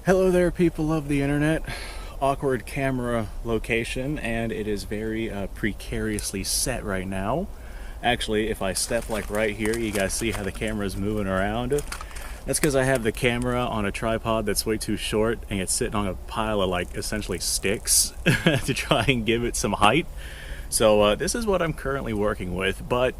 Hello there, people of the internet. Awkward camera location, and it is very precariously set right now. Actually, if I step like right here, you guys see how the camera is moving around. That's because I have the camera on a tripod that's way too short, and it's sitting on a pile of like essentially sticks to try and give it some height. So this is what I'm currently working with, but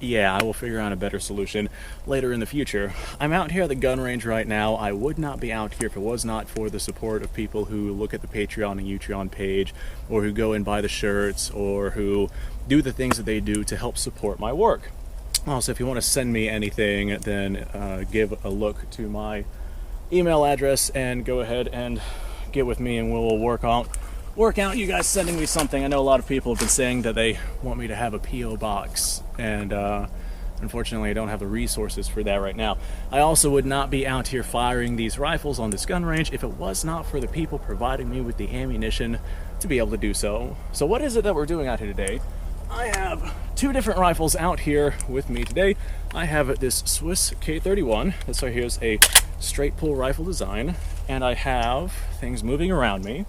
yeah, I will figure out a better solution later in the future. I'm out here at the gun range right now. I would not be out here if it was not for the support of people who look at the Patreon and Utreon page, or who go and buy the shirts, or who do the things that they do to help support my work. Also, if you want to send me anything, then give a look to my email address and go ahead and get with me, and we'll work out you guys sending me something. I know a lot of people have been saying that they want me to have a P.O. box, and unfortunately I don't have the resources for that right now. I also would not be out here firing these rifles on this gun range if it was not for the people providing me with the ammunition to be able to do so. So what is it that we're doing out here today? I have two different rifles out here with me today. I have this Swiss K31. This right here is a straight pull rifle design, and I have things moving around me.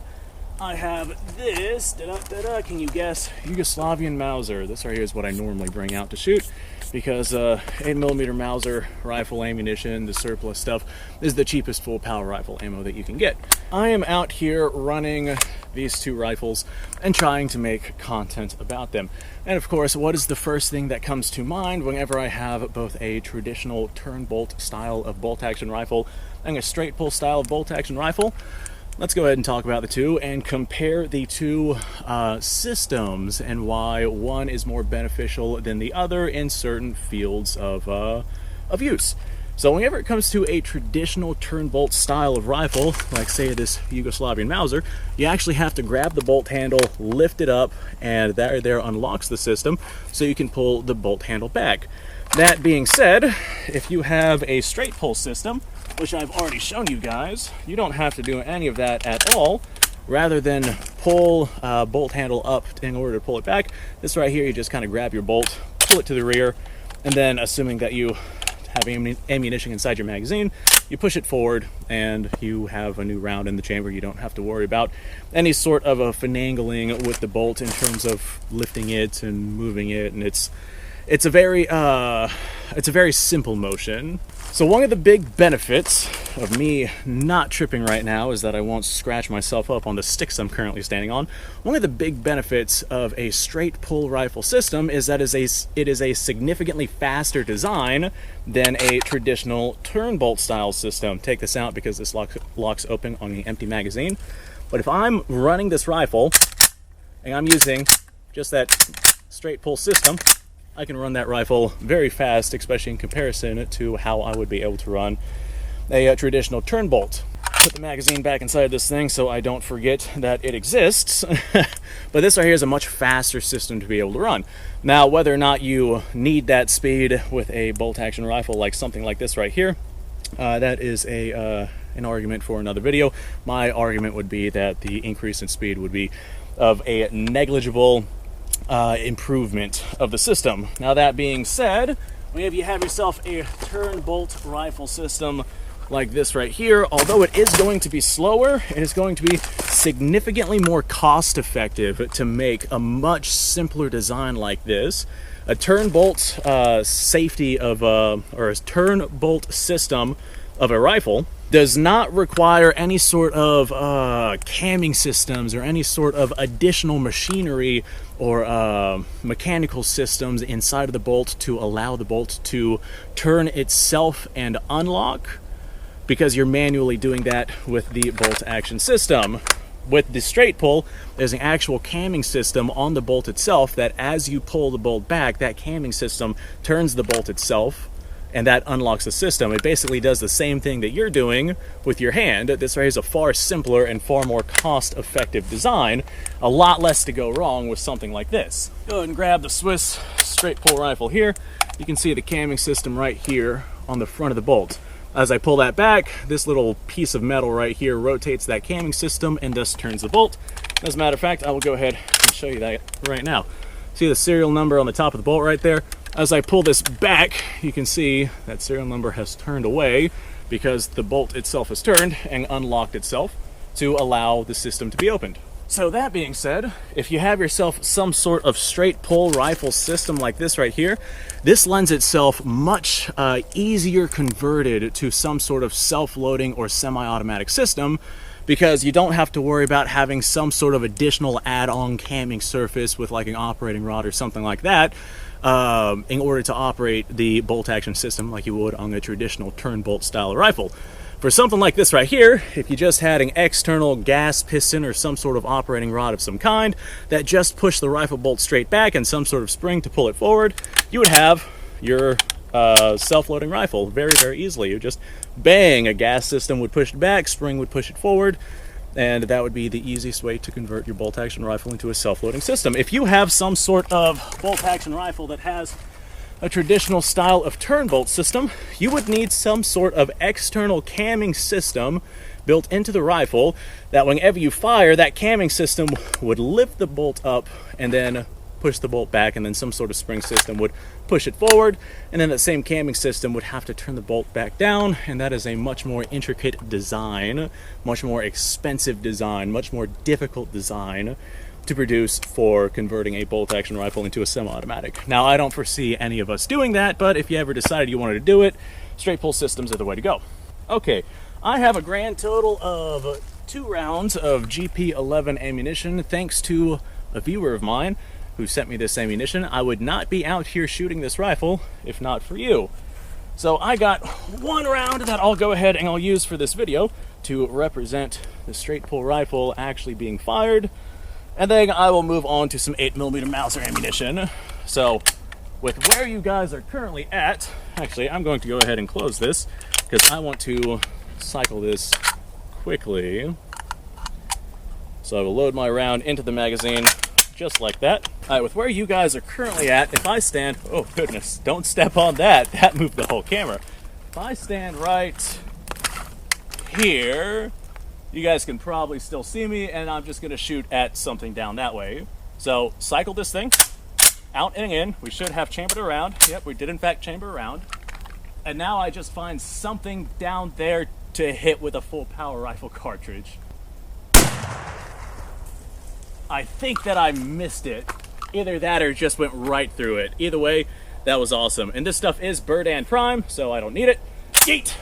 I have this, can you guess, Yugoslavian Mauser. This right here is what I normally bring out to shoot, because 8mm Mauser rifle ammunition, the surplus stuff, is the cheapest full power rifle ammo that you can get. I am out here running these two rifles and trying to make content about them. And of course, what is the first thing that comes to mind whenever I have both a traditional turn bolt style of bolt action rifle and a straight pull style of bolt action rifle? Let's go ahead and talk about the two and compare the two systems and why one is more beneficial than the other in certain fields of use. So whenever it comes to a traditional turn bolt style of rifle, like say this Yugoslavian Mauser, you actually have to grab the bolt handle, lift it up, and that there unlocks the system so you can pull the bolt handle back. That being said, if you have a straight pull system, which I've already shown you guys, you don't have to do any of that at all. Rather than pull bolt handle up in order to pull it back, this right here, you just kind of grab your bolt, pull it to the rear, and then assuming that you have ammunition inside your magazine, you push it forward and you have a new round in the chamber. You don't have to worry about any sort of a finagling with the bolt in terms of lifting it and moving it, and it's a very simple motion. So one of the big benefits of me not tripping right now is that I won't scratch myself up on the sticks I'm currently standing on. One of the big benefits of a straight pull rifle system is that it is a significantly faster design than a traditional turn bolt style system. Take this out because this locks open on the empty magazine. But if I'm running this rifle and I'm using just that straight pull system, I can run that rifle very fast, especially in comparison to how I would be able to run a traditional turn bolt. Put the magazine back inside this thing so I don't forget that it exists. But this right here is a much faster system to be able to run. Now, whether or not you need that speed with a bolt action rifle like something like this right here, that is an argument for another video. My argument would be that the increase in speed would be of a negligible improvement of the system. Now, that being said, if you have yourself a turn bolt rifle system like this right here, although it is going to be slower, it is going to be significantly more cost effective to make a much simpler design like this. A turn bolt safety of or a turn bolt system of a rifle does not require any sort of camming systems or any sort of additional machinery or mechanical systems inside of the bolt to allow the bolt to turn itself and unlock, because you're manually doing that with the bolt action system. With the straight pull, there's an actual camming system on the bolt itself that as you pull the bolt back, that camming system turns the bolt itself, and that unlocks the system. It basically does the same thing that you're doing with your hand. This right here is a far simpler and far more cost-effective design. A lot less to go wrong with something like this. Go ahead and grab the Swiss straight pull rifle here. You can see the camming system right here on the front of the bolt. As I pull that back, this little piece of metal right here rotates that camming system and thus turns the bolt. As a matter of fact, I will go ahead and show you that right now. See the serial number on the top of the bolt right there? As I pull this back, you can see that serial number has turned away because the bolt itself has turned and unlocked itself to allow the system to be opened. So that being said, if you have yourself some sort of straight pull rifle system like this right here, this lends itself much easier converted to some sort of self-loading or semi-automatic system, because you don't have to worry about having some sort of additional add-on camming surface with like an operating rod or something like that in order to operate the bolt action system like you would on a traditional turn bolt style rifle. For something like this right here, if you just had an external gas piston or some sort of operating rod of some kind that just pushed the rifle bolt straight back and some sort of spring to pull it forward, you would have your self-loading rifle very, very easily. You just bang, a gas system would push it back, spring would push it forward, and that would be the easiest way to convert your bolt action rifle into a self-loading system. If you have some sort of bolt action rifle that has a traditional style of turn bolt system, you would need some sort of external camming system built into the rifle that whenever you fire, that camming system would lift the bolt up and then push the bolt back, and then some sort of spring system would push it forward, and then that same camming system would have to turn the bolt back down, and that is a much more intricate design, much more expensive design, much more difficult design to produce for converting a bolt action rifle into a semi-automatic. Now, I don't foresee any of us doing that, but if you ever decided you wanted to do it, straight pull systems are the way to go. Okay, I have a grand total of 2 rounds of GP11 ammunition thanks to a viewer of mine who sent me this ammunition. I would not be out here shooting this rifle if not for you. So I got 1 round that I'll go ahead and I'll use for this video to represent the straight pull rifle actually being fired. And then I will move on to some 8mm Mauser ammunition. So with where you guys are currently at, actually I'm going to go ahead and close this because I want to cycle this quickly. So I will load my round into the magazine just like that. All right, with where you guys are currently at, if I stand, oh goodness, don't step on that. That moved the whole camera. If I stand right here, you guys can probably still see me, and I'm just gonna shoot at something down that way. So cycle this thing out and in. We should have chambered around. Yep, we did in fact chamber around. And now I just find something down there to hit with a full power rifle cartridge. I think that I missed it. Either that or just went right through it. Either way, that was awesome. And this stuff is Berdan Prime, so I don't need it. Yeet!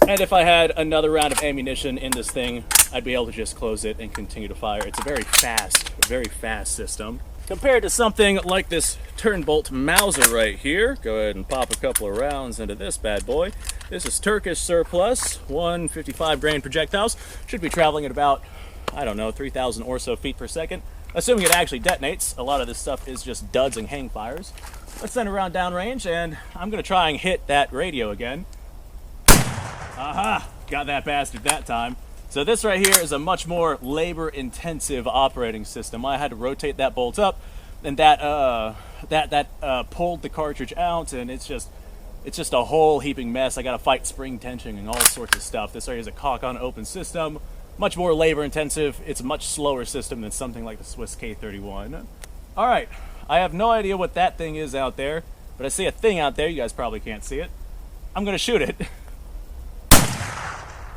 And if I had another round of ammunition in this thing, I'd be able to just close it and continue to fire. It's a very fast system. Compared to something like this turn bolt Mauser right here, go ahead and pop a couple of rounds into this bad boy. This is Turkish surplus, 155 grain projectiles. Should be traveling at about, I don't know, 3,000 or so feet per second. Assuming it actually detonates. A lot of this stuff is just duds and hang fires. Let's send a round downrange, and I'm gonna try and hit that radio again. Aha! Got that bastard that time. So this right here is a much more labor-intensive operating system. I had to rotate that bolt up, and that pulled the cartridge out, and it's just a whole heaping mess. I got to fight spring tension and all sorts of stuff. This right here is a cock-on open system, much more labor-intensive. It's a much slower system than something like the Swiss K31. All right, I have no idea what that thing is out there, but I see a thing out there. You guys probably can't see it. I'm gonna shoot it.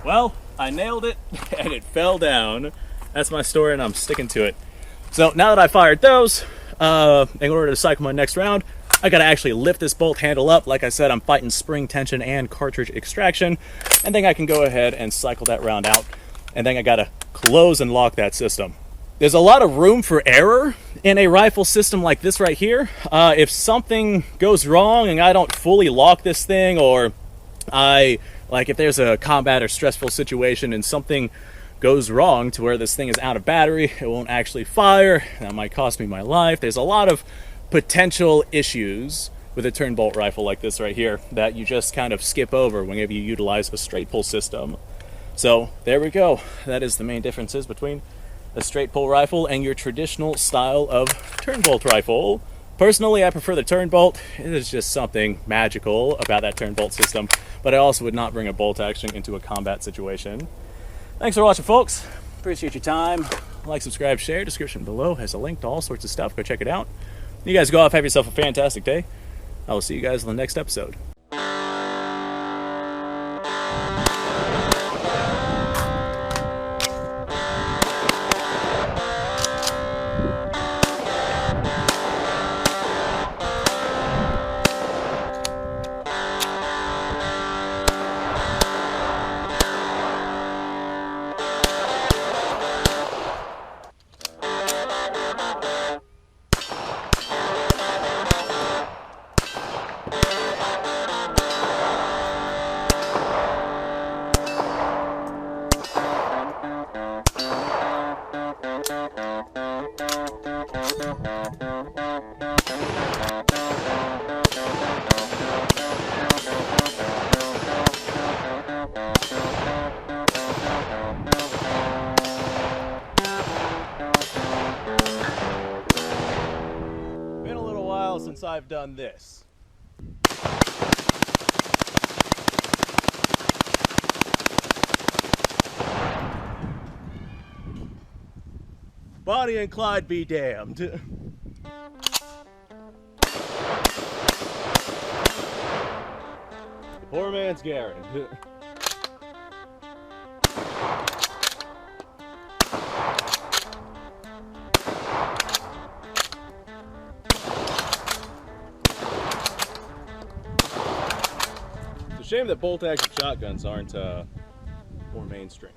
Well, I nailed it, and it fell down. That's my story, and I'm sticking to it. So now that I fired those, in order to cycle my next round, I gotta actually lift this bolt handle up. Like I said, I'm fighting spring tension and cartridge extraction, and then I can go ahead and cycle that round out, and then I gotta close and lock that system. There's a lot of room for error in a rifle system like this right here. If something goes wrong and I don't fully lock this thing, or if there's a combat or stressful situation and something goes wrong to where this thing is out of battery, it won't actually fire, that might cost me my life. There's a lot of potential issues with a turn bolt rifle like this right here that you just kind of skip over whenever you utilize a straight pull system. So there we go. That is the main differences between a straight pull rifle and your traditional style of turn bolt rifle. Personally, I prefer the turn bolt. It is just something magical about that turn bolt system, but I also would not bring a bolt action into a combat situation. Thanks for watching, folks. Appreciate your time. Like, subscribe, share. Description below has a link to all sorts of stuff. Go check it out. You guys go off, have yourself a fantastic day. I will see you guys in the next episode. Been a little while since I've done this. Bonnie and Clyde be damned. Poor man's Garrett. It's a shame that bolt action shotguns aren't more mainstream.